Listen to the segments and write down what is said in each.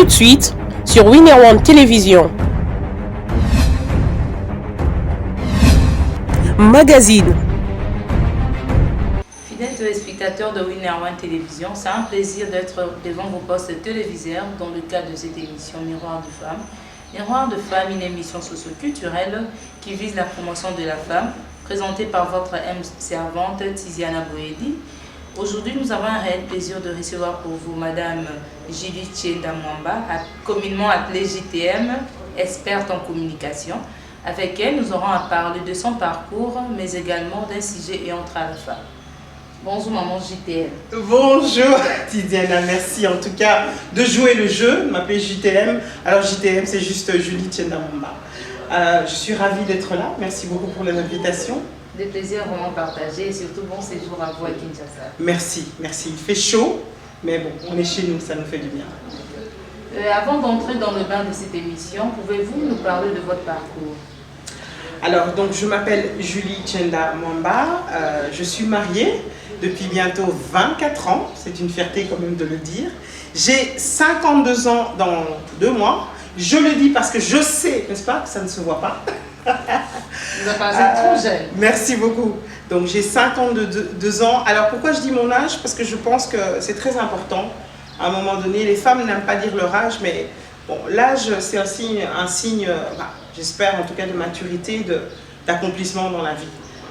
tout de suite sur Winner One Télévision. Magazine. Fidèles téléspectateurs de Winner One Télévision, c'est un plaisir d'être devant vos postes téléviseurs dans le cadre de cette émission Miroir de Femmes. Miroir de Femmes, une émission socio-culturelle qui vise la promotion de la femme, présentée par votre servante Tiziana Boedi. Aujourd'hui, nous avons un réel plaisir de recevoir pour vous Madame Julie Tchenda Mwamba, communément appelée JTM, experte en communication. Avec elle, nous aurons à parler de son parcours, mais également d'un sujet ayant trait à la femme. Bonjour maman JTM. Bonjour Tiziana, merci en tout cas de jouer le jeu, de m'appeler JTM. Alors JTM, c'est juste Julie Tchenda Mwamba. Je suis ravie d'être là, merci beaucoup pour l'invitation. Des plaisirs vraiment partagés et surtout bon séjour à vous à Kinshasa. Merci, merci. Il fait chaud, mais bon, on est chez nous, ça nous fait du bien. Avant d'entrer dans le bain de cette émission, pouvez-vous nous parler de votre parcours? Alors, donc, je m'appelle Julie Tchenda Mwamba, je suis mariée depuis bientôt 24 ans, c'est une fierté quand même de le dire. J'ai 52 ans dans 2 mois, je le dis parce que je sais, n'est-ce pas, que ça ne se voit pas. Vous êtes trop jeune. Merci beaucoup. Donc j'ai 52 ans. Alors pourquoi je dis mon âge? Parce que je pense que c'est très important. À un moment donné, les femmes n'aiment pas dire leur âge, mais bon, l'âge c'est un signe j'espère en tout cas de maturité, d'accomplissement dans la vie.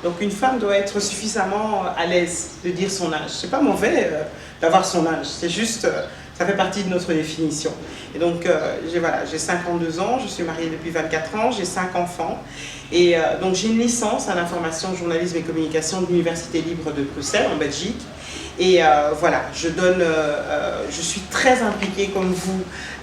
Donc une femme doit être suffisamment à l'aise de dire son âge. C'est pas mauvais d'avoir son âge, c'est juste, ça fait partie de notre définition. Et donc j'ai 52 ans, je suis mariée depuis 24 ans, j'ai 5 enfants. Et donc j'ai une licence en information, journalisme et communication de l'Université libre de Bruxelles en Belgique. Et voilà, je suis très impliquée comme vous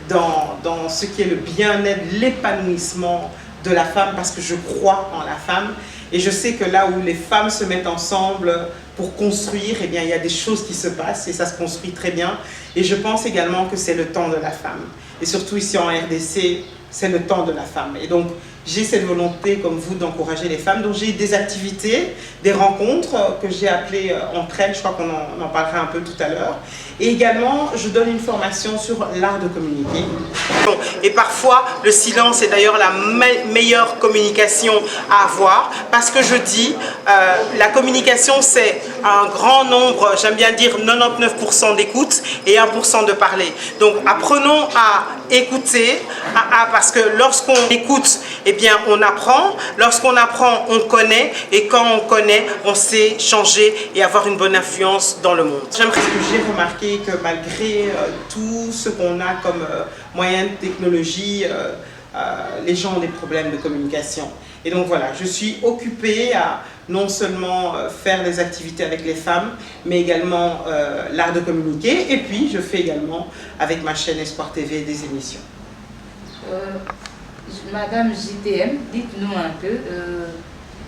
dans ce qui est le bien-être, l'épanouissement de la femme parce que je crois en la femme. Et je sais que là où les femmes se mettent ensemble pour construire, eh bien, il y a des choses qui se passent et ça se construit très bien. Et je pense également que c'est le temps de la femme. Et surtout ici en RDC, c'est le temps de la femme. Et donc, j'ai cette volonté, comme vous, d'encourager les femmes. Donc, j'ai des activités, des rencontres que j'ai appelées entre elles. Je crois qu'on en parlera un peu tout à l'heure. Et également, je donne une formation sur l'art de communiquer. Et parfois, le silence est d'ailleurs la meilleure communication à avoir. Parce que je dis, la communication, c'est un grand nombre, j'aime bien dire 99% d'écoute et 1% de parler. Donc, apprenons à écouter, parce que lorsqu'on écoute, eh bien, on apprend. Lorsqu'on apprend, on connaît. Et quand on connaît, on sait changer et avoir une bonne influence dans le monde. J'aimerais que j'ai remarqué que malgré tout ce qu'on a comme moyens de technologie, les gens ont des problèmes de communication. Et donc voilà, je suis occupée à non seulement faire des activités avec les femmes, mais également l'art de communiquer. Et puis, je fais également, avec ma chaîne Espoir TV, des émissions. Madame JTM, dites-nous un peu,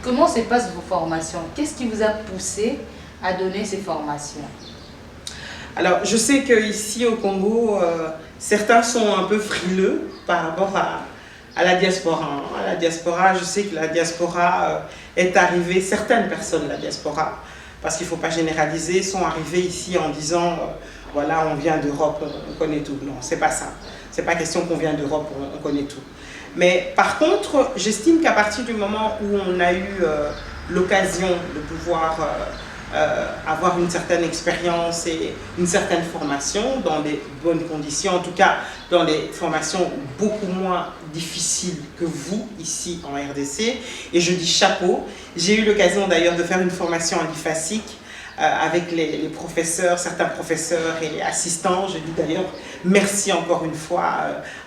comment se passent vos formations? Qu'est-ce qui vous a poussé à donner ces formations? Alors, je sais qu'ici au Congo, certains sont un peu frileux par rapport à la diaspora. À la diaspora, je sais que la diaspora est arrivée, certaines personnes de la diaspora, parce qu'il ne faut pas généraliser, sont arrivées ici en disant voilà, on vient d'Europe, on connaît tout. Non, c'est pas ça. C'est pas question qu'on vient d'Europe, on connaît tout. Mais par contre, j'estime qu'à partir du moment où on a eu l'occasion de pouvoir avoir une certaine expérience et une certaine formation dans des bonnes conditions, en tout cas dans des formations beaucoup moins difficiles que vous ici en RDC, et je dis chapeau. J'ai eu l'occasion d'ailleurs de faire une formation en IFASIC avec les professeurs, certains professeurs et assistants. Je dis d'ailleurs merci encore une fois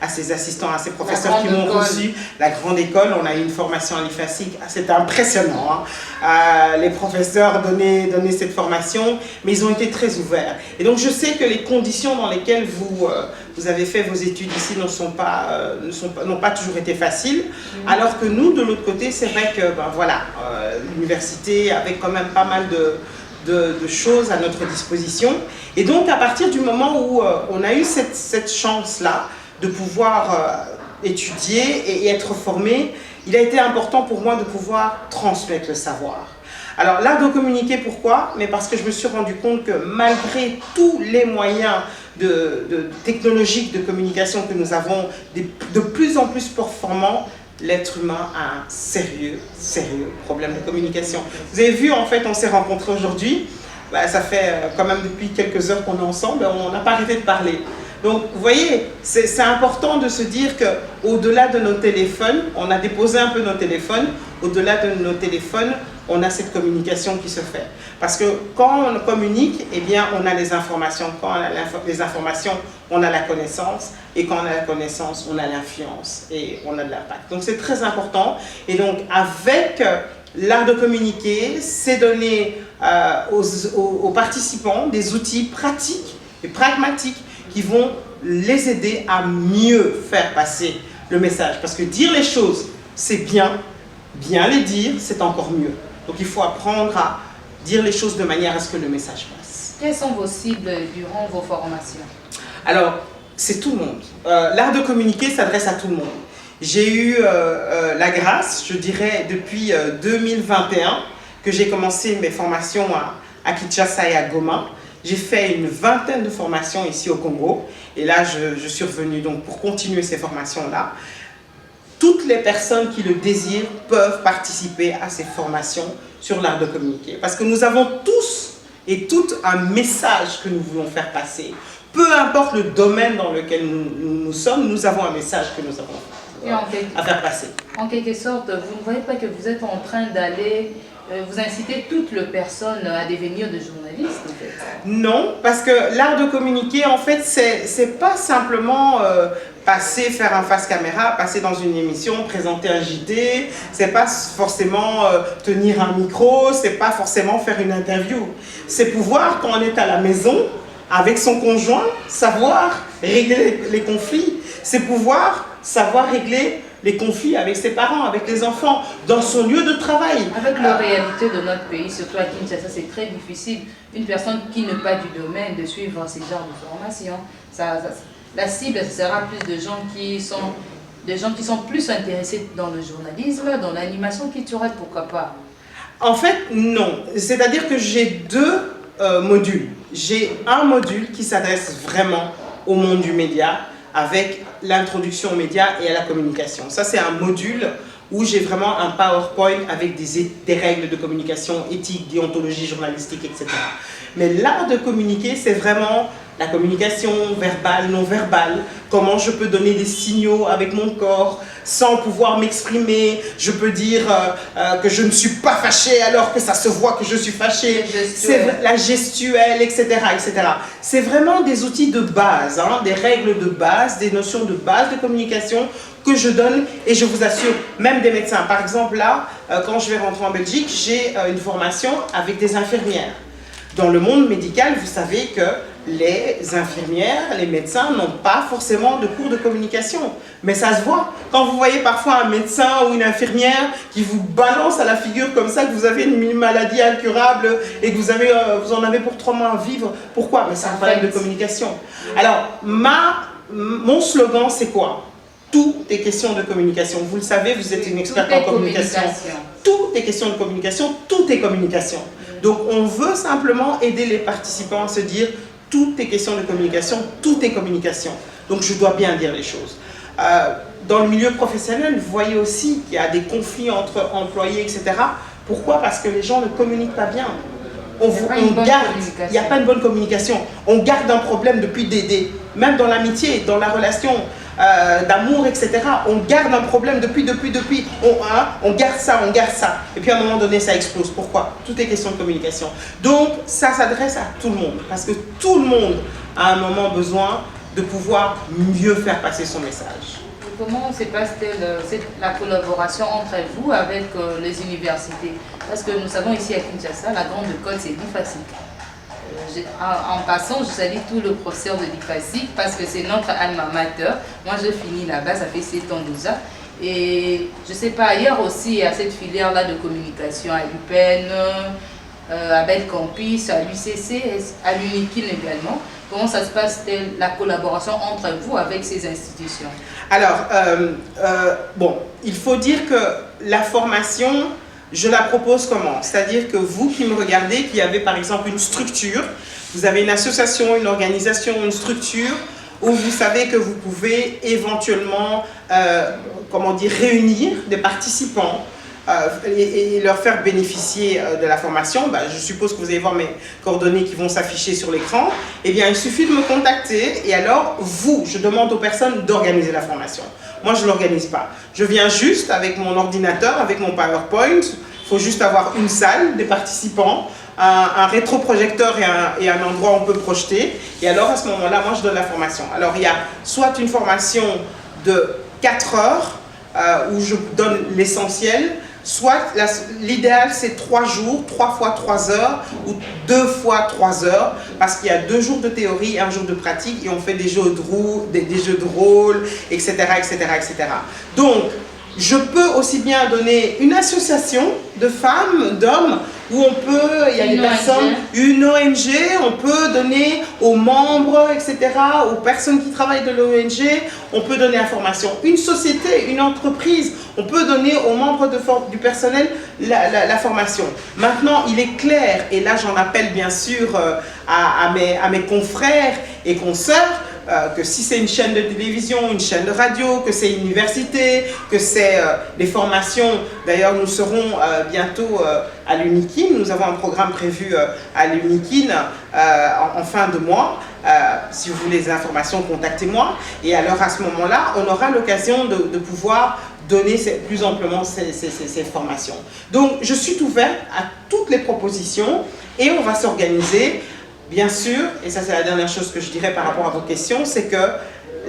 à ces assistants, à ces professeurs qui m'ont reçu. La grande école, on a eu une formation en IFASIC, c'était impressionnant. Les professeurs donnaient cette formation, mais ils ont été très ouverts. Et donc je sais que les conditions dans lesquelles vous avez fait vos études ici n'ont pas toujours été faciles, alors que nous, de l'autre côté, c'est vrai que l'université avait quand même pas mal de choses à notre disposition. Et donc, à partir du moment où on a eu cette chance-là de pouvoir étudier et être formé, il a été important pour moi de pouvoir transmettre le savoir. Alors, l'art de communiquer, pourquoi? Mais parce que je me suis rendu compte que malgré tous les moyens technologiques de communication que nous avons, de plus en plus performants, l'être humain a un sérieux problème de communication. Vous avez vu, en fait, on s'est rencontrés aujourd'hui. Ça fait quand même depuis quelques heures qu'on est ensemble, on n'a pas arrêté de parler. Donc, vous voyez, c'est important de se dire qu'au-delà de nos téléphones, on a déposé un peu nos téléphones, au-delà de nos téléphones, on a cette communication qui se fait. Parce que quand on communique, eh bien, on a les informations. Quand on a les informations, on a la connaissance. Et quand on a la connaissance, on a l'influence et on a de l'impact. Donc, c'est très important. Et donc, avec l'art de communiquer, c'est donner aux participants des outils pratiques et pragmatiques qui vont les aider à mieux faire passer le message. Parce que dire les choses, c'est bien les dire, c'est encore mieux. Donc il faut apprendre à dire les choses de manière à ce que le message passe. Quelles sont vos cibles durant vos formations? Alors, c'est tout le monde. L'art de communiquer s'adresse à tout le monde. J'ai eu la grâce, je dirais, depuis 2021, que j'ai commencé mes formations à Kinshasa et à Goma. J'ai fait une vingtaine de formations ici au Congo. Et là, je suis revenue donc pour continuer ces formations-là. Toutes les personnes qui le désirent peuvent participer à ces formations sur l'art de communiquer. Parce que nous avons tous et toutes un message que nous voulons faire passer. Peu importe le domaine dans lequel nous sommes, nous avons un message que nous avons à faire passer. En quelque sorte, vous ne voyez pas que vous êtes en train d'aller, vous incitez toutes les personnes à devenir des journalistes en fait? Non, parce que l'art de communiquer, en fait, c'est pas simplement faire un face caméra, passer dans une émission, présenter un JT, c'est pas forcément tenir un micro, c'est pas forcément faire une interview. C'est pouvoir, quand on est à la maison, avec son conjoint, savoir régler les conflits. C'est pouvoir savoir régler les conflits avec ses parents, avec les enfants, dans son lieu de travail. Avec la réalité de notre pays, surtout à Kinshasa, c'est très difficile, une personne qui n'est pas du domaine, de suivre ces genres de formation. La cible, ce sera plus de gens qui sont plus intéressés dans le journalisme, dans l'animation culturelle, pourquoi pas? En fait, non. C'est-à-dire que j'ai deux modules. J'ai un module qui s'adresse vraiment au monde du média, avec l'introduction aux médias et à la communication. Ça, c'est un module où j'ai vraiment un PowerPoint avec des règles de communication, éthique, déontologie journalistique, etc. Mais l'art de communiquer, c'est vraiment la communication verbale, non verbale, comment je peux donner des signaux avec mon corps sans pouvoir m'exprimer. Je peux dire que je ne suis pas fâché alors que ça se voit que je suis fâché. C'est la gestuelle, etc. etc. C'est vraiment des outils de base, hein, des règles de base, des notions de base de communication que je donne et je vous assure, même des médecins. Par exemple, là, quand je vais rentrer en Belgique, j'ai une formation avec des infirmières. Dans le monde médical, vous savez que les infirmières, les médecins n'ont pas forcément de cours de communication. Mais ça se voit. Quand vous voyez parfois un médecin ou une infirmière qui vous balance à la figure comme ça, que vous avez une maladie incurable et que vous en avez pour 3 mois à vivre, pourquoi? Mais c'est un problème de communication. Alors, mon slogan, c'est quoi? Tout est question de communication. Vous le savez, vous êtes une experte en communication. Tout est question de communication, tout est communication. Donc, on veut simplement aider les participants à se dire tout est question de communication, tout est communication. Donc, je dois bien dire les choses. Dans le milieu professionnel, vous voyez aussi qu'il y a des conflits entre employés, etc. Pourquoi? Parce que les gens ne communiquent pas bien. Il n'y a pas une bonne communication. On garde un problème depuis même dans l'amitié, dans la relation d'amour, etc. On garde un problème depuis. On garde ça. Et puis à un moment donné, ça explose. Pourquoi? Tout est question de communication. Donc, ça s'adresse à tout le monde. Parce que tout le monde a un moment besoin de pouvoir mieux faire passer son message. Comment se passe-t-elle la collaboration entre vous avec les universités? Parce que nous savons ici à Kinshasa, la grande école, c'est l'IFASIC. En passant, je salue tout le professeur de l'IFASIC parce que c'est notre alma mater. Moi, je finis là-bas, ça fait 7 ans déjà. Et je ne sais pas, ailleurs aussi, à cette filière-là de communication, à l'UPEN, à Bel Campus, à l'UCC, à l'UNIKIN également. Comment ça se passe la collaboration entre vous avec ces institutions? Alors, bon, il faut dire que la formation je la propose comment? C'est-à-dire que vous qui me regardez, qui avez par exemple une structure, vous avez une association, une organisation, une structure, où vous savez que vous pouvez éventuellement comment dire, réunir des participants et leur faire bénéficier de la formation. Ben, je suppose que vous allez voir mes coordonnées qui vont s'afficher sur l'écran. Eh bien, il suffit de me contacter et alors, je demande aux personnes d'organiser la formation. Moi, je ne l'organise pas. Je viens juste avec mon ordinateur, avec mon PowerPoint. Il faut juste avoir une salle, des participants, un rétroprojecteur et un endroit où on peut projeter. Et alors, à ce moment-là, moi, je donne la formation. Alors, il y a soit une formation de 4 heures où je donne l'essentiel, soit l'idéal, c'est 3 jours, 3 fois 3 heures ou 2 fois 3 heures, parce qu'il y a 2 jours de théorie et 1 jour de pratique et on fait des jeux de rôle, etc., etc., etc. Donc, je peux aussi bien donner une association de femmes, d'hommes, où on peut, il y a des personnes, une ONG, on peut donner aux membres, etc., aux personnes qui travaillent de l'ONG, on peut donner information. Une société, une entreprise, on peut donner aux membres du personnel la formation. Maintenant, il est clair, et là j'en appelle bien sûr à mes confrères et consoeurs, que si c'est une chaîne de télévision, une chaîne de radio, que c'est une université, que c'est des formations. D'ailleurs, nous serons bientôt à l'UNIKIN. Nous avons un programme prévu à l'UNIKIN en fin de mois. Si vous voulez des informations, contactez-moi. Et alors, à ce moment-là, on aura l'occasion de pouvoir donner plus amplement ces formations. Donc, je suis ouverte à toutes les propositions et on va s'organiser. Bien sûr, et ça c'est la dernière chose que je dirais par rapport à vos questions, c'est que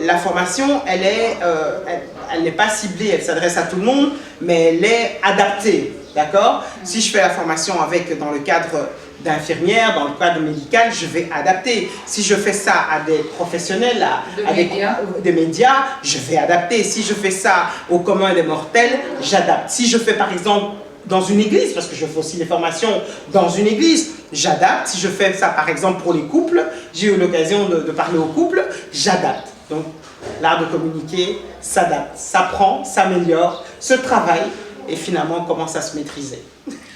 la formation, elle n'est pas ciblée, elle s'adresse à tout le monde, mais elle est adaptée, d'accord? Si je fais la formation dans le cadre d'infirmière, dans le cadre médical, je vais adapter. Si je fais ça à des professionnels, des médias, je vais adapter. Si je fais ça au commun des mortels, j'adapte. Si je fais par exemple dans une église, parce que je fais aussi des formations dans une église, j'adapte. Si je fais ça par exemple pour les couples, j'ai eu l'occasion de parler aux couples, j'adapte. Donc l'art de communiquer s'adapte, s'apprend, s'améliore, se travaille et finalement commence à se maîtriser.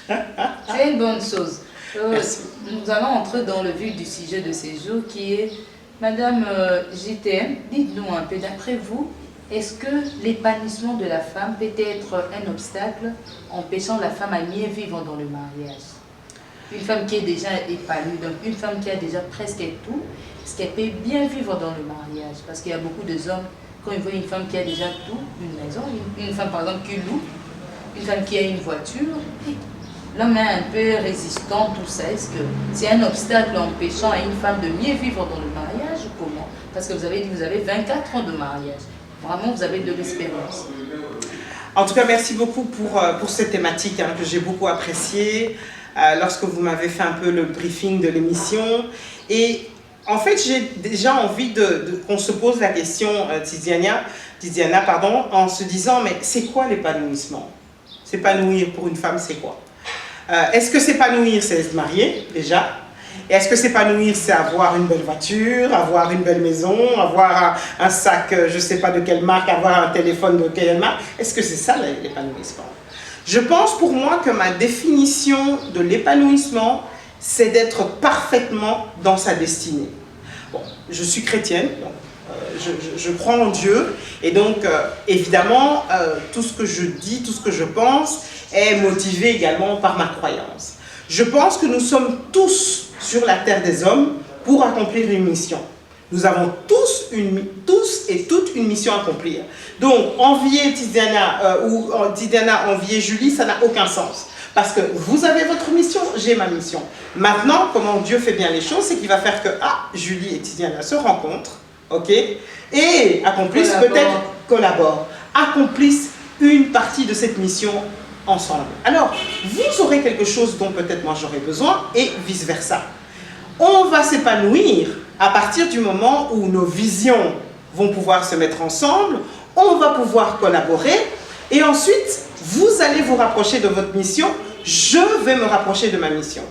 C'est une bonne chose. Nous allons entrer dans le vif du sujet de ces jours qui est, Madame JTM, dites-nous un peu, d'après vous, est-ce que l'épanouissement de la femme peut être un obstacle empêchant la femme à mieux vivre dans le mariage? Une femme qui est déjà épanouie, donc une femme qui a déjà presque tout, est-ce qu'elle peut bien vivre dans le mariage? Parce qu'il y a beaucoup d'hommes, quand ils voient une femme qui a déjà tout, une maison, une femme par exemple qui loue, une femme qui a une voiture, l'homme est un peu résistant, tout ça. Est-ce que c'est un obstacle empêchant à une femme de mieux vivre dans le mariage ou comment? Parce que vous avez dit que vous avez 24 ans de mariage. Vraiment, vous avez de l'expérience. En tout cas, merci beaucoup pour cette thématique que j'ai beaucoup appréciée lorsque vous m'avez fait un peu le briefing de l'émission. Et en fait, j'ai déjà envie qu'on se pose la question, Tiziana, en se disant, mais c'est quoi l'épanouissement? S'épanouir pour une femme, c'est quoi? Est-ce que s'épanouir, c'est se marier, déjà? Est-ce que s'épanouir, c'est avoir une belle voiture, avoir une belle maison, avoir un sac, je ne sais pas de quelle marque, avoir un téléphone de quelle marque? Est-ce que c'est ça l'épanouissement? Je pense pour moi que ma définition de l'épanouissement, c'est d'être parfaitement dans sa destinée. Bon, je suis chrétienne, donc je crois en Dieu et donc évidemment tout ce que je dis, tout ce que je pense est motivé également par ma croyance. Je pense que nous sommes tous sur la terre des hommes pour accomplir une mission. Nous avons tous et toutes une mission à accomplir. Donc envier Tiziana ou Tiziana envier Julie, ça n'a aucun sens. Parce que vous avez votre mission, j'ai ma mission. Maintenant, comment Dieu fait bien les choses, c'est qu'il va faire que Julie et Tiziana se rencontrent, ok, et accomplissent collaborent, accomplissent une partie de cette mission ensemble. Alors, vous aurez quelque chose dont peut-être moi j'aurai besoin et vice-versa. On va s'épanouir à partir du moment où nos visions vont pouvoir se mettre ensemble, on va pouvoir collaborer et ensuite, vous allez vous rapprocher de votre mission, je vais me rapprocher de ma mission.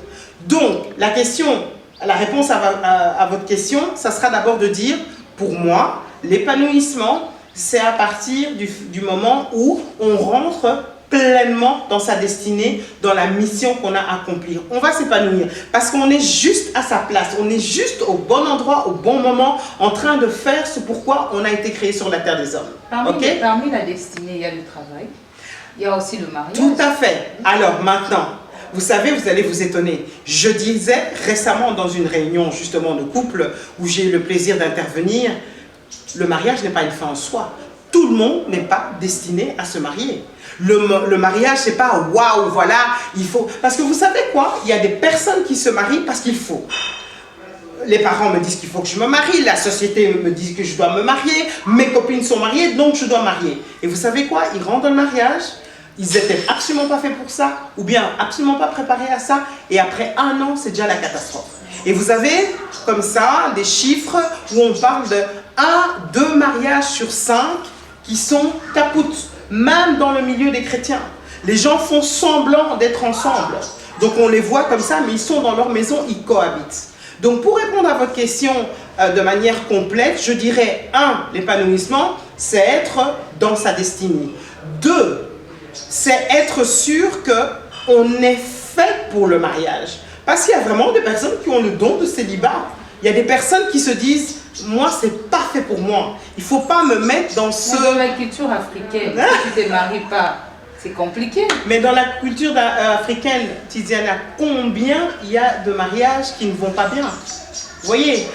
Donc, la réponse à votre question, ça sera d'abord de dire, pour moi, l'épanouissement, c'est à partir du moment où on rentre pleinement dans sa destinée, dans la mission qu'on a à accomplir. On va s'épanouir parce qu'on est juste à sa place, on est juste au bon endroit, au bon moment, en train de faire ce pourquoi on a été créé sur la terre des hommes. Parmi la destinée, il y a le travail, il y a aussi le mariage. Tout à fait. Alors maintenant, vous savez, vous allez vous étonner. Je disais récemment dans une réunion justement de couple où j'ai eu le plaisir d'intervenir, le mariage n'est pas une fin en soi. Tout le monde n'est pas destiné à se marier. Le mariage, c'est pas waouh, voilà, il faut. Parce que vous savez quoi? Il y a des personnes qui se marient parce qu'il faut. Les parents me disent qu'il faut que je me marie, la société me dit que je dois me marier, mes copines sont mariées, donc je dois marier. Et vous savez quoi? Ils rentrent dans le mariage, ils n'étaient absolument pas faits pour ça, ou bien absolument pas préparés à ça, et après 1 an, c'est déjà la catastrophe. Et vous avez comme ça des chiffres où on parle de 1-2 mariages sur 5 qui sont capoutes. Même dans le milieu des chrétiens, les gens font semblant d'être ensemble. Donc on les voit comme ça, mais ils sont dans leur maison, ils cohabitent. Donc pour répondre à votre question de manière complète, je dirais 1, l'épanouissement, c'est être dans sa destinée. 2, c'est être sûr qu'on est fait pour le mariage. Parce qu'il y a vraiment des personnes qui ont le don de célibat. Il y a des personnes qui se disent, moi, c'est pas fait pour moi. Il ne faut pas me mettre dans ce... Dans la culture africaine, si tu ne te maries pas, c'est compliqué. Mais dans la culture africaine, Tiziana, combien il y a de mariages qui ne vont pas bien? Vous voyez,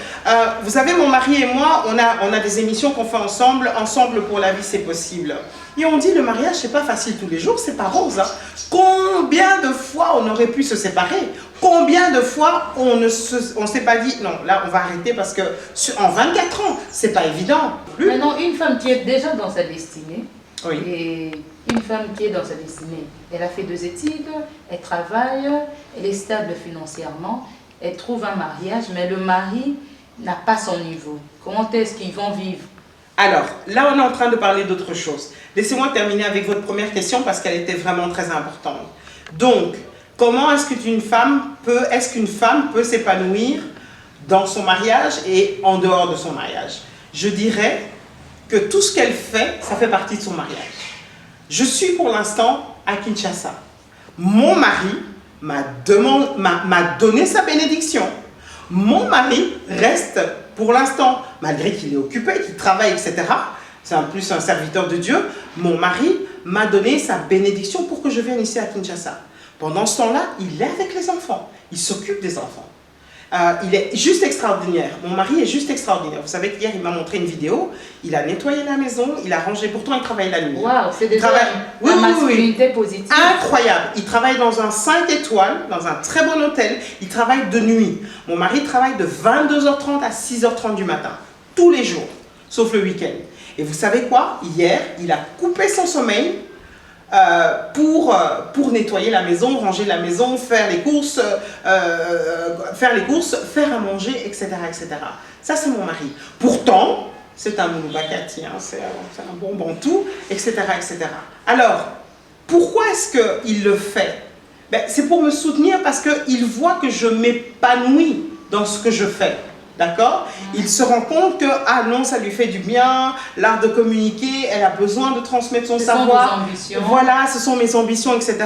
vous savez, mon mari et moi, on a des émissions qu'on fait ensemble. Ensemble pour la vie, c'est possible. Et on dit, le mariage, c'est pas facile tous les jours, c'est pas rose. Hein. Combien de fois on aurait pu se séparer? Combien de fois on ne s'est pas dit, non, là, on va arrêter parce que en 24 ans, c'est pas évident. Maintenant, une femme qui est déjà dans sa destinée, oui. Et une femme qui est dans sa destinée, elle a fait 2 études, elle travaille, elle est stable financièrement, elle trouve un mariage, mais le mari n'a pas son niveau. Comment est-ce qu'ils vont vivre? Alors, là, on est en train de parler d'autre chose. Laissez-moi terminer avec votre première question parce qu'elle était vraiment très importante. Donc, comment est-ce qu'une femme peut s'épanouir dans son mariage et en dehors de son mariage? Je dirais que tout ce qu'elle fait, ça fait partie de son mariage. Je suis pour l'instant à Kinshasa. Mon mari m'a donné sa bénédiction. Mon mari reste pour l'instant, malgré qu'il est occupé, qu'il travaille, etc. C'est en plus un serviteur de Dieu. Mon mari m'a donné sa bénédiction pour que je vienne ici à Kinshasa. Pendant ce temps-là, il est avec les enfants. Il s'occupe des enfants. Il est juste extraordinaire. Mon mari est juste extraordinaire. Vous savez qu'hier, il m'a montré une vidéo. Il a nettoyé la maison, il a rangé. Pourtant, il travaille la nuit. Waouh, c'est déjà une masculinité positive. Incroyable. Il travaille dans un 5 étoiles, dans un très bon hôtel. Il travaille de nuit. Mon mari travaille de 22h30 à 6h30 du matin. Tous les jours, sauf le week-end. Et vous savez quoi? Hier, il a coupé son sommeil pour nettoyer la maison, ranger la maison, faire les courses, faire à manger, etc. etc. Ça, c'est mon mari. Pourtant, c'est un Moulbakati, hein, c'est un bon bantou, etc. etc. Alors, pourquoi est-ce qu'il le fait? Ben, c'est pour me soutenir parce qu'il voit que je m'épanouis dans ce que je fais. D'accord? Il se rend compte que, ah non, ça lui fait du bien, l'art de communiquer, elle a besoin de transmettre son savoir. Ce sont vos ambitions. Voilà, ce sont mes ambitions, etc.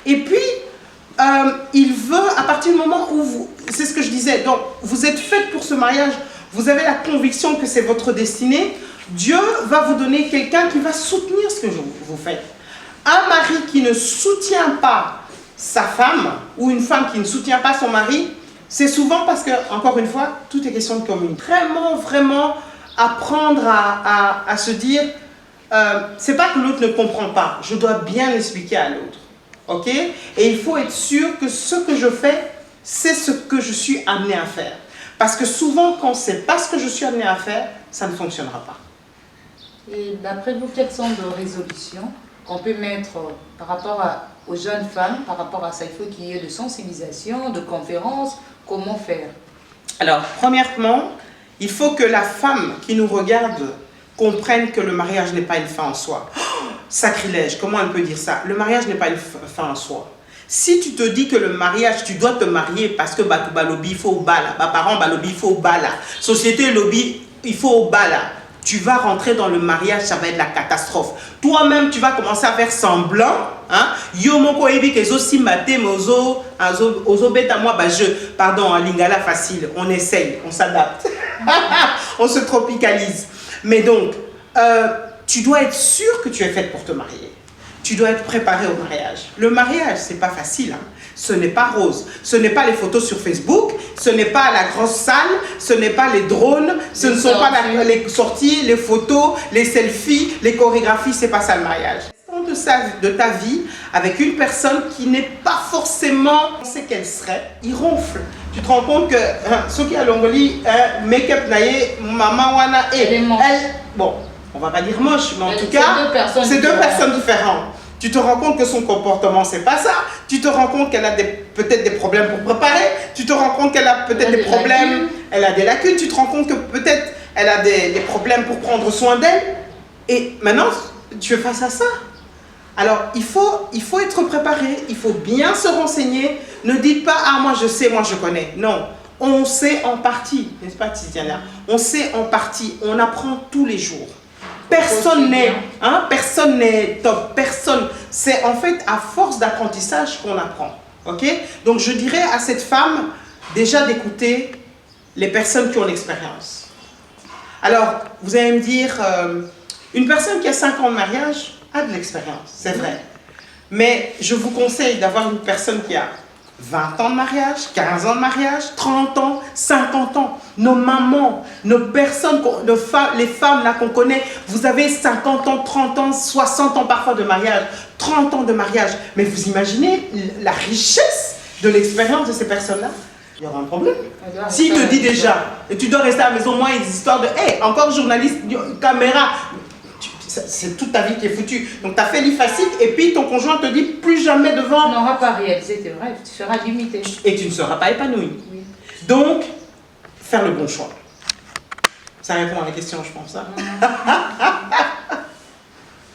Et puis, il veut, à partir du moment où vous, c'est ce que je disais, donc vous êtes faite pour ce mariage, vous avez la conviction que c'est votre destinée, Dieu va vous donner quelqu'un qui va soutenir ce que vous faites. Un mari qui ne soutient pas sa femme, ou une femme qui ne soutient pas son mari, c'est souvent parce que, encore une fois, tout est question de commune. Vraiment apprendre à se dire, c'est pas que l'autre ne comprend pas, je dois bien l'expliquer à l'autre. Ok? Et il faut être sûr que ce que je fais, c'est ce que je suis amené à faire. Parce que souvent, quand c'est pas ce que je suis amené à faire, ça ne fonctionnera pas. Et d'après vous, quelles sont les résolutions qu'on peut mettre par rapport aux jeunes femmes, par rapport à ça? Il faut qu'il y ait de sensibilisation, de conférences. Comment faire? Alors, premièrement, il faut que la femme qui nous regarde comprenne que le mariage n'est pas une fin en soi. Oh, sacrilège, comment elle peut dire ça? Le mariage n'est pas une fin en soi. Si tu te dis que le mariage, tu dois te marier parce que Batouba lobby, il faut au bala, parents lobby, il faut au bala, société lobby, il faut au bala. tu vas rentrer dans le mariage, ça va être la catastrophe. Toi-même, tu vas commencer à faire semblant. Hein? Yo moko ebi kezo simate mozo ozo beta moi bah je pardon en lingala facile, on essaye, on s'adapte. On se tropicalise. Mais donc tu dois être sûr que tu es faite pour te marier. Tu dois être préparé au mariage. Le mariage, c'est pas facile. Hein? Ce n'est pas rose. Ce n'est pas les photos sur Facebook. Ce n'est pas la grosse salle. Ce n'est pas les drones. Ce ne sont pas les sorties, les photos, les selfies, les chorégraphies. C'est pas ça le mariage. De ta vie avec une personne qui n'est pas forcément pensé qu'elle serait, il ronfle. Tu te rends compte que ce qui a l'ongoli, make-up naïe, maman wana et elle, bon, on va pas dire moche, mais en tout cas, c'est deux personnes différentes. Tu te rends compte que son comportement, c'est pas ça. Tu te rends compte qu'elle a peut-être des problèmes pour préparer. Tu te rends compte qu'elle a peut-être des problèmes. Elle a des lacunes. Tu te rends compte que peut-être elle a des problèmes pour prendre soin d'elle. Et maintenant, tu es face à ça. Alors, il faut être préparé. Il faut bien se renseigner. Ne dites pas, ah, moi je sais, moi je connais. Non, on sait en partie. N'est-ce pas, Tiziana? On sait en partie. On apprend tous les jours. Personne n'est top, personne. C'est en fait à force d'apprentissage qu'on apprend. Ok? Donc je dirais à cette femme déjà d'écouter les personnes qui ont l'expérience. Alors, vous allez me dire, une personne qui a 5 ans de mariage a de l'expérience, c'est vrai. Mais je vous conseille d'avoir une personne qui a 20 ans de mariage, 15 ans de mariage, 30 ans, 50 ans. Nos mamans, nos personnes, les femmes là qu'on connaît, vous avez 50 ans, 30 ans, 60 ans parfois de mariage, 30 ans de mariage. Mais vous imaginez la richesse de l'expérience de ces personnes-là? Il y aura un problème. S'il te dit déjà, et tu dois rester à la maison, moi, il y a des histoires de, hey, encore journaliste, caméra, c'est toute ta vie qui est foutue. Donc tu as fait l'IFACIC et puis ton conjoint te dit plus jamais devant. Tu n'auras pas réalisé tes rêves, tu seras limité. Et tu ne seras pas épanoui. Oui. Donc, faire le bon choix. Ça répond à la question, je pense. Hein?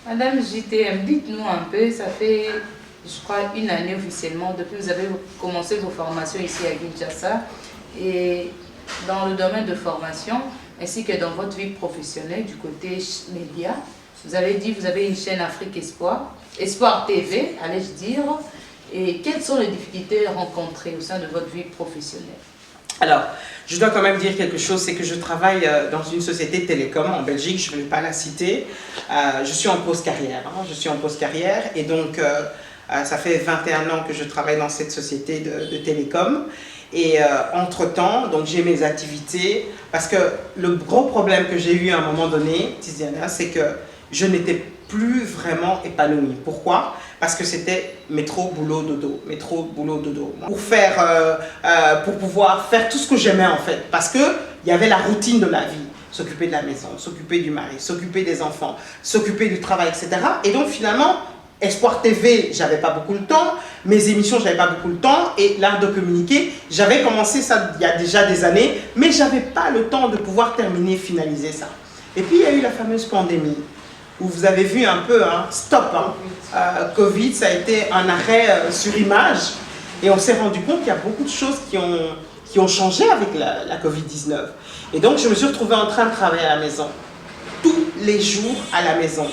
Madame JTM, dites-nous un peu, ça fait, je crois, 1 année officiellement depuis que vous avez commencé vos formations ici à Kinshasa. Et dans le domaine de formation, ainsi que dans votre vie professionnelle du côté média, vous avez dit que vous avez une chaîne Afrique Espoir, Espoir TV, allais-je dire. Et quelles sont les difficultés rencontrées au sein de votre vie professionnelle? Alors, je dois quand même dire quelque chose, c'est que je travaille dans une société télécom en Belgique, je ne vais pas la citer. Je suis en pause carrière, hein, je suis en pause carrière et donc ça fait 21 ans que je travaille dans cette société de télécom. Et entre-temps, donc j'ai mes activités, parce que le gros problème que j'ai eu à un moment donné, Tiziana, c'est que je n'étais plus vraiment épanouie. Pourquoi? Parce que c'était métro, boulot, dodo, métro, boulot, dodo. Pour pouvoir faire tout ce que j'aimais en fait, parce qu'il y avait la routine de la vie. S'occuper de la maison, s'occuper du mari, s'occuper des enfants, s'occuper du travail, etc. Et donc finalement, Espoir TV, j'avais pas beaucoup de temps. Mes émissions, j'avais pas beaucoup de temps. Et l'art de communiquer, j'avais commencé ça il y a déjà des années, mais j'avais pas le temps de pouvoir terminer, finaliser ça. Et puis il y a eu la fameuse pandémie, où vous avez vu un peu, hein, stop, hein. Covid, ça a été un arrêt sur image. Et on s'est rendu compte qu'il y a beaucoup de choses qui ont changé avec la Covid-19. Et donc je me suis retrouvée en train de travailler à la maison, tous les jours à la maison.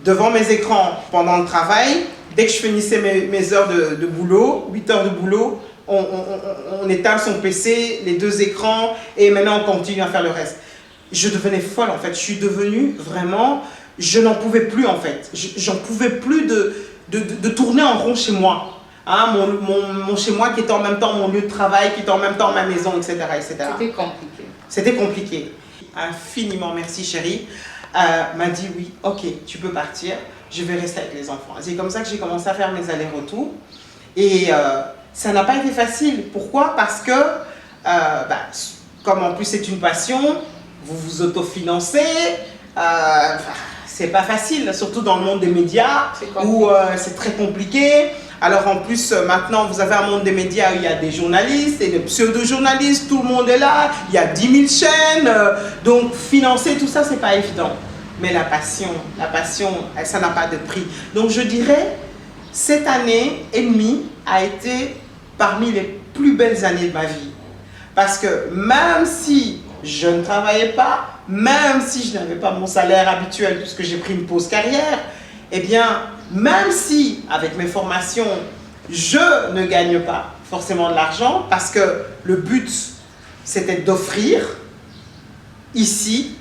Devant mes écrans pendant le travail, dès que je finissais mes heures de boulot, 8 heures de boulot, on éteint son PC, les 2 écrans, et maintenant on continue à faire le reste. Je devenais folle en fait, je suis devenue vraiment, je n'en pouvais plus en fait. J'en pouvais plus de tourner en rond chez moi. Hein, mon chez moi qui était en même temps mon lieu de travail, qui était en même temps ma maison, etc. etc. C'était compliqué. C'était compliqué. Infiniment merci chérie. M'a dit oui, ok, tu peux partir, je vais rester avec les enfants. C'est comme ça que j'ai commencé à faire mes allers-retours. Et ça n'a pas été facile. Pourquoi? Parce que, comme en plus c'est une passion, vous vous autofinancez, c'est pas facile, surtout dans le monde des médias, où c'est très compliqué. Alors en plus, maintenant, vous avez un monde des médias où il y a des journalistes et des pseudo-journalistes, tout le monde est là, il y a 10 000 chaînes, donc financer tout ça, c'est pas évident. Mais la passion, ça n'a pas de prix. Donc je dirais, cette année et demie a été parmi les plus belles années de ma vie. Parce que même si je ne travaillais pas, même si je n'avais pas mon salaire habituel puisque j'ai pris une pause carrière, eh bien, même si avec mes formations, je ne gagne pas forcément de l'argent, parce que le but, c'était d'offrir ici,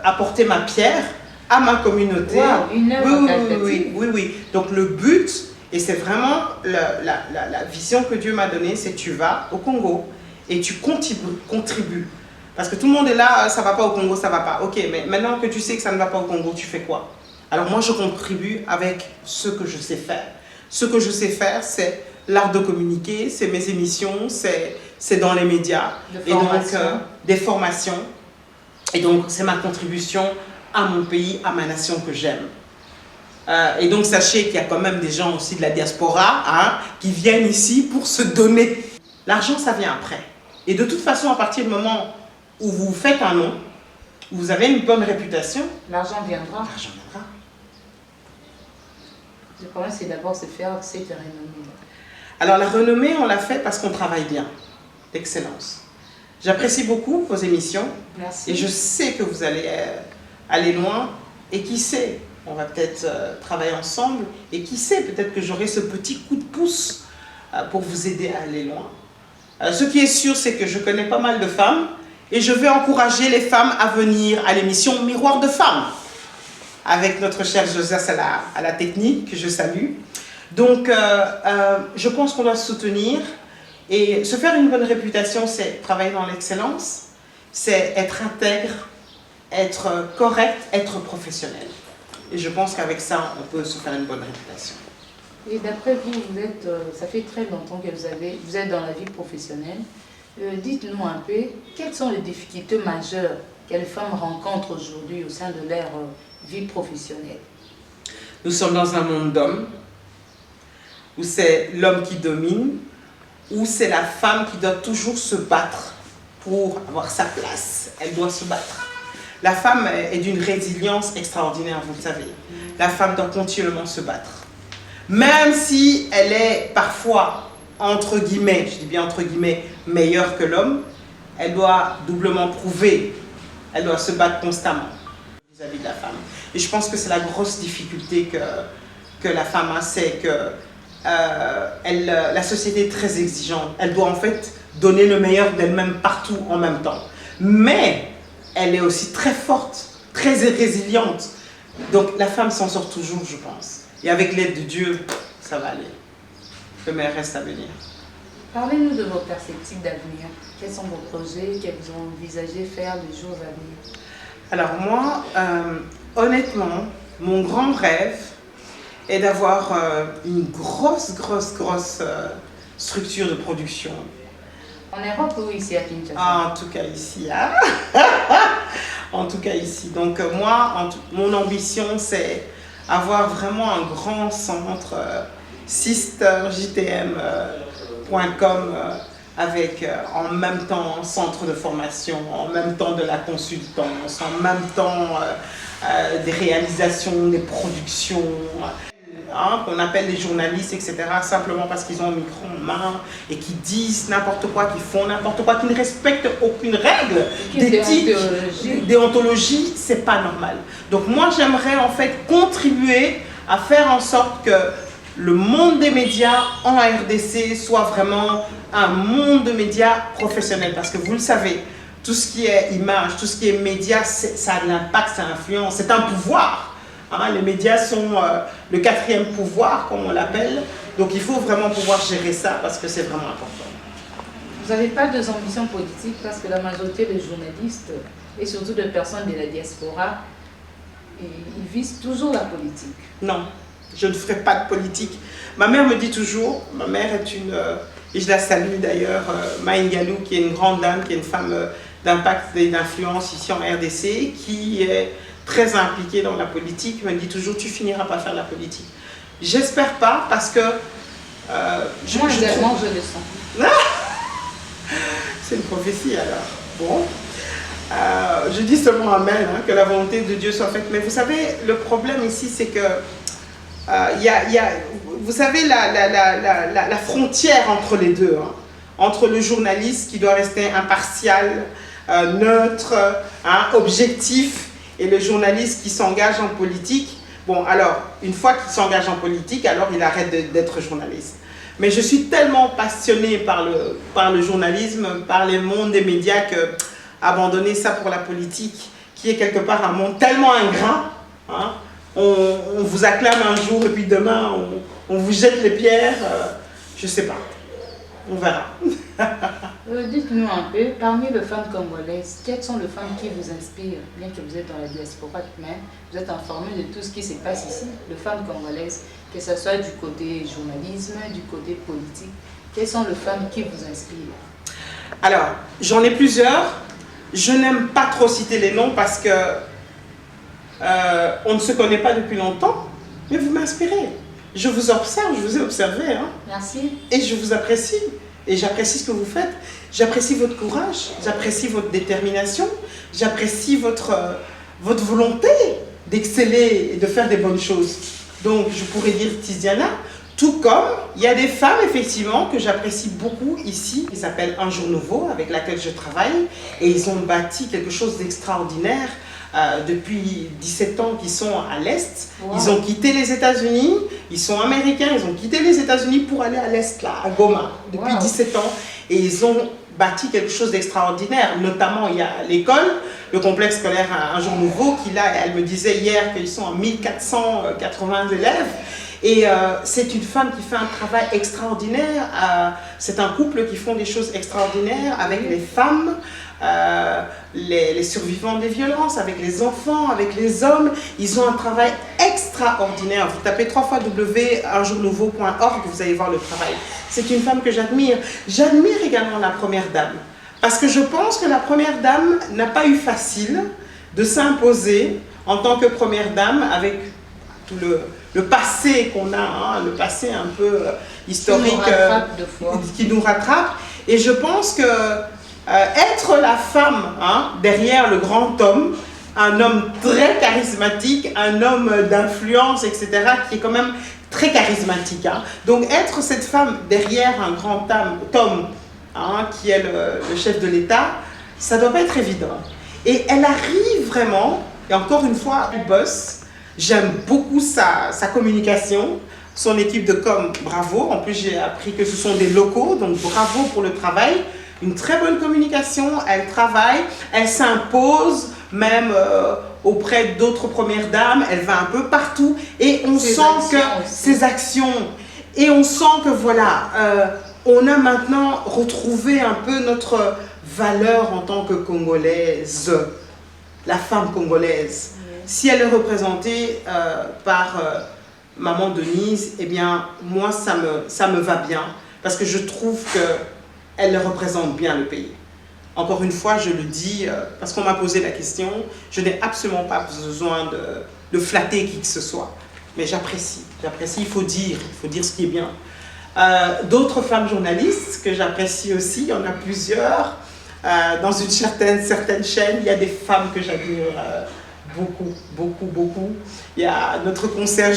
apporter ma pierre à ma communauté. Wow, une œuvre caritative. Oui. Donc le but, et c'est vraiment la vision que Dieu m'a donnée, c'est tu vas au Congo et tu contribues. Parce que tout le monde est là, ça ne va pas au Congo, ça ne va pas. Ok, mais maintenant que tu sais que ça ne va pas au Congo, tu fais quoi? Alors moi, je contribue avec ce que je sais faire. Ce que je sais faire, c'est l'art de communiquer, c'est mes émissions, c'est dans les médias. Et donc, des formations. Et donc, c'est ma contribution à mon pays, à ma nation que j'aime. Et donc, sachez qu'il y a quand même des gens aussi de la diaspora qui viennent ici pour se donner. L'argent, ça vient après. Et de toute façon, à partir du moment où vous faites un nom, où vous avez une bonne réputation, l'argent viendra. L'argent viendra. Le problème, c'est d'abord se faire cette renommée. Alors, la renommée, on l'a fait parce qu'on travaille bien. D'excellence. J'apprécie beaucoup vos émissions. Merci. Et je sais que vous allez aller loin. Et qui sait, on va peut-être travailler ensemble. Et qui sait, peut-être que j'aurai ce petit coup de pouce pour vous aider à aller loin. Ce qui est sûr, c'est que je connais pas mal de femmes. Et je vais encourager les femmes à venir à l'émission Miroir de femmes. Avec notre cher Joseph à la technique, que je salue. Donc, je pense qu'on doit se soutenir. Et se faire une bonne réputation, c'est travailler dans l'excellence, c'est être intègre, être correct, être professionnel. Et je pense qu'avec ça, on peut se faire une bonne réputation. Et d'après vous, ça fait très longtemps que vous êtes dans la vie professionnelle. Dites-nous un peu, quelles sont les difficultés majeures que les femmes rencontrent aujourd'hui au sein de leur vie professionnelle? Nous sommes dans un monde d'hommes, où c'est l'homme qui domine, où c'est la femme qui doit toujours se battre pour avoir sa place. Elle doit se battre. La femme est d'une résilience extraordinaire, vous le savez. La femme doit continuellement se battre. Même si elle est parfois, entre guillemets, je dis bien entre guillemets, meilleure que l'homme, elle doit doublement prouver. Elle doit se battre constamment vis-à-vis de la femme. Et je pense que c'est la grosse difficulté que la femme a, c'est que la société est très exigeante. Elle doit en fait donner le meilleur d'elle-même partout en même temps. Mais elle est aussi très forte, très résiliente. Donc la femme s'en sort toujours, je pense. Et avec l'aide de Dieu, ça va aller. Le meilleur reste à venir. Parlez-nous de vos perspectives d'avenir. Quels sont vos projets que vous envisagez faire les jours à venir? Alors moi, honnêtement, mon grand rêve est d'avoir une grosse structure de production. En Europe ou ici à Kinshasa? En tout cas ici. Hein? En tout cas ici. Donc moi, mon ambition, c'est avoir vraiment un grand centre, sisterjtm.com, avec en même temps un centre de formation, en même temps de la consultance, en même temps des réalisations, des productions, qu'on appelle les journalistes, etc., simplement parce qu'ils ont un micro en main et qui disent n'importe quoi, qui font n'importe quoi, qui ne respectent aucune règle d'éthique, déontologie, c'est pas normal. Donc moi, j'aimerais en fait contribuer à faire en sorte que le monde des médias en RDC soit vraiment un monde de médias professionnels. Parce que vous le savez, tout ce qui est image, tout ce qui est médias, ça a de l'impact, ça influence, c'est un pouvoir. Les médias sont le quatrième pouvoir, comme on l'appelle. Donc il faut vraiment pouvoir gérer ça parce que c'est vraiment important. Vous n'avez pas de ambitions politiques parce que la majorité des journalistes et surtout des personnes de la diaspora, ils visent toujours la politique. Non, je ne ferai pas de politique. Ma mère me dit toujours, ma mère est une, et je la salue d'ailleurs, Maïn Galou, qui est une grande dame, qui est une femme d'impact et d'influence ici en RDC, qui est très impliquée dans la politique, me dit toujours, tu finiras par faire la politique. J'espère pas, parce que... Moi, également, je le sens. C'est une prophétie alors. Bon. Je dis seulement amen, que la volonté de Dieu soit faite. Mais vous savez, le problème ici, c'est que vous savez, la frontière entre les deux, entre le journaliste qui doit rester impartial, neutre, hein, objectif, et le journaliste qui s'engage en politique. Bon, alors, une fois qu'il s'engage en politique, alors il arrête d'être journaliste. Mais je suis tellement passionnée par le journalisme, par le monde des médias, que abandonner ça pour la politique, qui est quelque part un monde tellement ingrat, hein, on vous acclame un jour et puis demain on vous jette les pierres, je sais pas, on verra. Dites-nous un peu, parmi les femmes congolaises, quelles sont les femmes qui vous inspirent, bien que vous êtes dans la diaspora, mais vous êtes informé de tout ce qui se passe ici, les femmes congolaises, que ce soit du côté journalisme, du côté politique, quelles sont les femmes qui vous inspirent? Alors, j'en ai plusieurs. Je n'aime pas trop citer les noms parce que on ne se connaît pas depuis longtemps, mais vous m'inspirez. Je vous observe, je vous ai observé. Hein, merci. et je vous apprécie. Et j'apprécie ce que vous faites. J'apprécie votre courage, j'apprécie votre détermination, j'apprécie votre volonté d'exceller et de faire des bonnes choses. Donc, je pourrais dire Tiziana, tout comme il y a des femmes, effectivement, que j'apprécie beaucoup ici, qui s'appellent Un Jour Nouveau, avec laquelle je travaille, et ils ont bâti quelque chose d'extraordinaire depuis 17 ans qu'ils sont à l'Est. Wow. Ils ont quitté les États-Unis, ils sont américains, ils ont quitté les États-Unis pour aller à l'Est, là, à Goma, depuis 17 ans, et ils ont bâti quelque chose d'extraordinaire. Notamment, il y a l'école, le complexe scolaire Un Jour Nouveau, qui là, elle me disait hier qu'ils sont à 1480 élèves. Et c'est une femme qui fait un travail extraordinaire. C'est un couple qui font des choses extraordinaires avec les femmes, les survivants des violences, avec les enfants, avec les hommes. Ils ont un travail extraordinaire. Vous tapez 3 fois www.unjournouveau.org, vous allez voir le travail. C'est une femme que j'admire. J'admire également la première dame. Parce que je pense que la première dame n'a pas eu facile de s'imposer en tant que première dame avec tout le passé qu'on a, hein, le passé un peu historique qui nous rattrape. Et je pense que être la femme, hein, derrière le grand homme, un homme très charismatique, un homme d'influence, etc., qui est quand même très charismatique. Hein. Donc être cette femme derrière un grand homme, hein, qui est le chef de l'État, ça ne doit pas être évident. Et elle arrive vraiment, et encore une fois, elle bosse. J'aime beaucoup sa communication, son équipe de com, bravo. En plus, j'ai appris que ce sont des locaux, donc bravo pour le travail. Une très bonne communication, elle travaille, elle s'impose même auprès d'autres premières dames, elle va un peu partout et on sent que ses actions, et on sent que voilà, on a maintenant retrouvé un peu notre valeur en tant que Congolaise, la femme congolaise. Si elle est représentée par Maman Denise, eh bien, moi, ça me va bien. Parce que je trouve qu'elle représente bien le pays. Encore une fois, je le dis, parce qu'on m'a posé la question, je n'ai absolument pas besoin de flatter qui que ce soit. Mais j'apprécie, il faut dire ce qui est bien. D'autres femmes journalistes que j'apprécie aussi, il y en a plusieurs. Dans une certaine chaîne, il y a des femmes que j'admire beaucoup. Il y a notre consoeur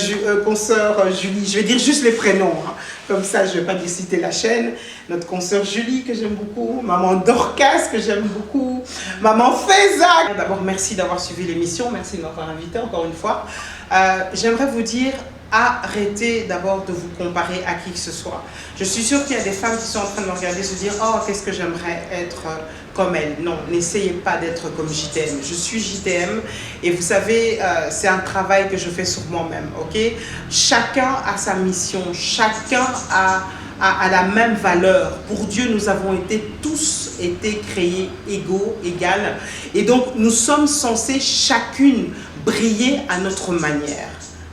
Julie, je vais dire juste les prénoms, hein. Comme ça je ne vais pas citer la chaîne. Notre consoeur Julie que j'aime beaucoup, maman Dorcas que j'aime beaucoup, maman Feza. D'abord merci d'avoir suivi l'émission, merci de m'avoir invité encore une fois. J'aimerais vous dire, arrêtez d'abord de vous comparer à qui que ce soit. Je suis sûre qu'il y a des femmes qui sont en train de me regarder se dire « Oh, qu'est-ce que j'aimerais être comme elle ?» Non, n'essayez pas d'être comme JTM. Je suis JTM et vous savez, c'est un travail que je fais sur moi-même, ok? Chacun a sa mission, chacun a la même valeur. Pour Dieu, nous avons tous été créés égaux, égales. Et donc, nous sommes censés chacune briller à notre manière.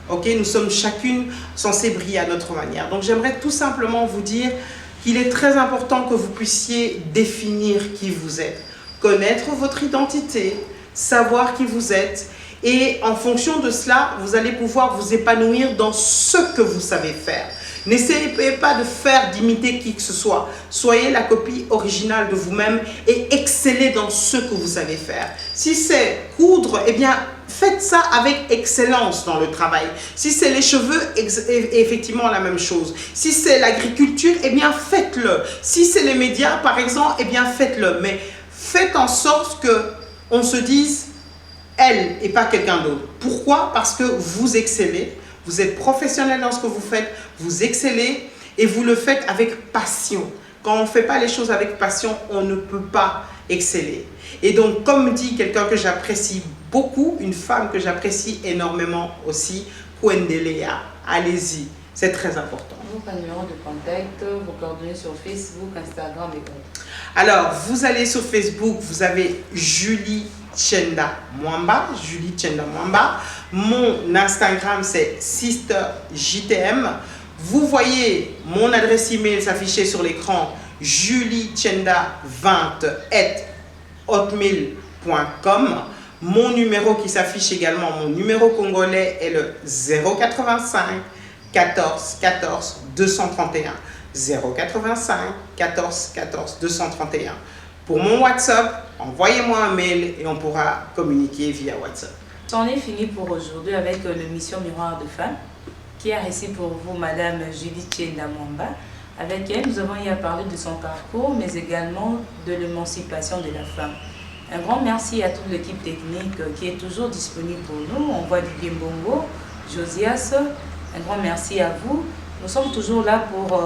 Ok, nous sommes chacune censées briller à notre manière. Donc j'aimerais tout simplement vous dire qu'il est très important que vous puissiez définir qui vous êtes, connaître votre identité, savoir qui vous êtes, et en fonction de cela, vous allez pouvoir vous épanouir dans ce que vous savez faire. N'essayez pas d'imiter qui que ce soit. Soyez la copie originale de vous-même et excellez dans ce que vous savez faire. Si c'est coudre, eh bien, faites ça avec excellence dans le travail. Si c'est les cheveux, effectivement la même chose. Si c'est l'agriculture, eh bien, faites-le. Si c'est les médias, par exemple, eh bien, faites-le. Mais faites en sorte que on se dise elle et pas quelqu'un d'autre. Pourquoi? Parce que vous excellez, vous êtes professionnel dans ce que vous faites, vous excellez et vous le faites avec passion. Quand on ne fait pas les choses avec passion, on ne peut pas exceller. Et donc, comme dit quelqu'un que j'apprécie beaucoup, une femme que j'apprécie énormément aussi, Kwendelea, allez-y, c'est très important. Votre numéro de contact, vos coordonnées sur Facebook, Instagram et autres. Alors, vous allez sur Facebook, vous avez Julie Tchenda Mwamba, Julie Tchenda Mwamba. Mon Instagram, c'est SisterJTM. Vous voyez mon adresse email s'afficher sur l'écran, julietchenda20@hotmail.com. Mon numéro qui s'affiche également, mon numéro congolais est le 085 14 14 231. 085 14 14 231. Pour mon WhatsApp, envoyez-moi un mail et on pourra communiquer via WhatsApp. C'en est fini pour aujourd'hui avec l'émission Miroir de Femmes qui a réussi pour vous Madame Julie Tchenda Mwamba. Avec elle, nous avons eu à parler de son parcours, mais également de l'émancipation de la femme. Un grand merci à toute l'équipe technique qui est toujours disponible pour nous. On voit Didier Mbongo, Josias. Un grand merci à vous. Nous sommes toujours là pour